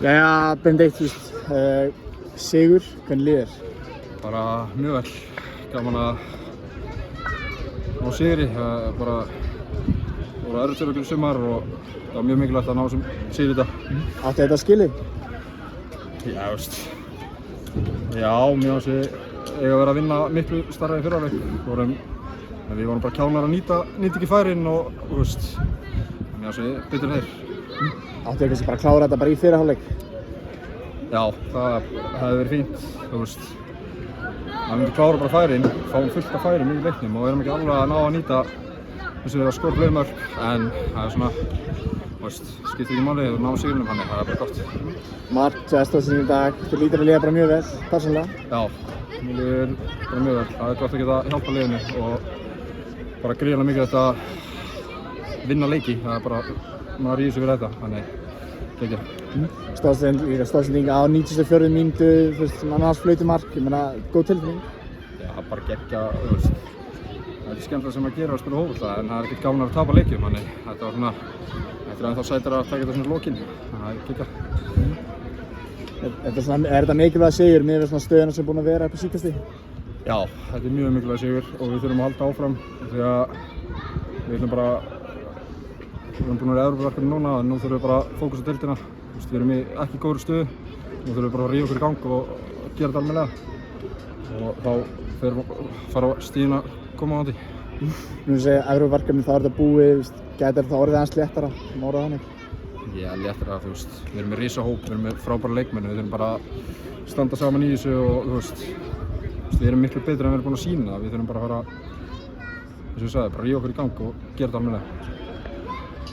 Jæja, Benedikt, sigur, hvernig líður? Bara mjög vel, gaman að ná sigri, bara voru erfitt fyrir okkur í sumar og það var mjög mikilvægt að ná þessum sigri í dag. Átti þetta skilið? Já, veist, já, mér finnst við eiga að vera að vinna miklu starra í fyrra leik. En við vorum bara kjánar að nýta ekki færin og veist, mér finnst við betur en þeir. Átti þið kannski bara að klára þetta bara í fyrri hálfleik? Já, það hefði verið fínt, þú veist. Við myndum klára bara færin, fáum fullt af færum í leiknum og erum ekki alveg að ná að nýta þess að við að skora fleiri mörk, en það svona, veist, skiptir ekki máli, við náum sigrinum þannig, það bara gott. Mark, stóðsending í dag, þú lítur að líða bara mjög vel, persónulega? Já, mér líður bara mjög vel, það gott að geta hjálpa liðinu og bara gríðarlega mikið að vinna leiki, það bara, maður ríður sig við þetta, þannig, geggjað. Stóðsending á 94. mínútu, þú veist, annars flautumark, ég meina, góð tilfinning? Já, bara geggjað, þú veist, það er ekki skemmtilegt sem að gera að spila fótbolta, en það er ekkert gaman að tapa leikjum, þannig, þetta var svona, þetta er ennþá sætara að taka þetta svona í lokin, það er geggjað. Er þetta mikilvæg sigur með svona stöðuna sem er búin að vera upp á síðkasti? Já, þetta er mjög mikilvæg sigur og við þurfum að halda áfram því að við ætlum bara, við erum búin að vera í Evrópuverkefni núna og nú þurfum við bara að fókusa á deildina. Við erum í ekki góðri stöðu, nú þurfum við bara að rífa okkur í gang og gera þetta almennilega og þá fara stíðin að koma á því. Nú segja Evrópuverkefni, þá er þetta búið, gæti það orðið aðeins léttara, má orða þannig? Já, léttara, þú veist, við erum með risahóp, við erum með frábæra leikmenn, við þurfum bara að standa saman í þessu og þú veist, við erum miklu betri en við erum búin að sýna, við þurfum bara að fara, eins og ég sagði, bara rífa okkur í gang og gera þetta almennilega.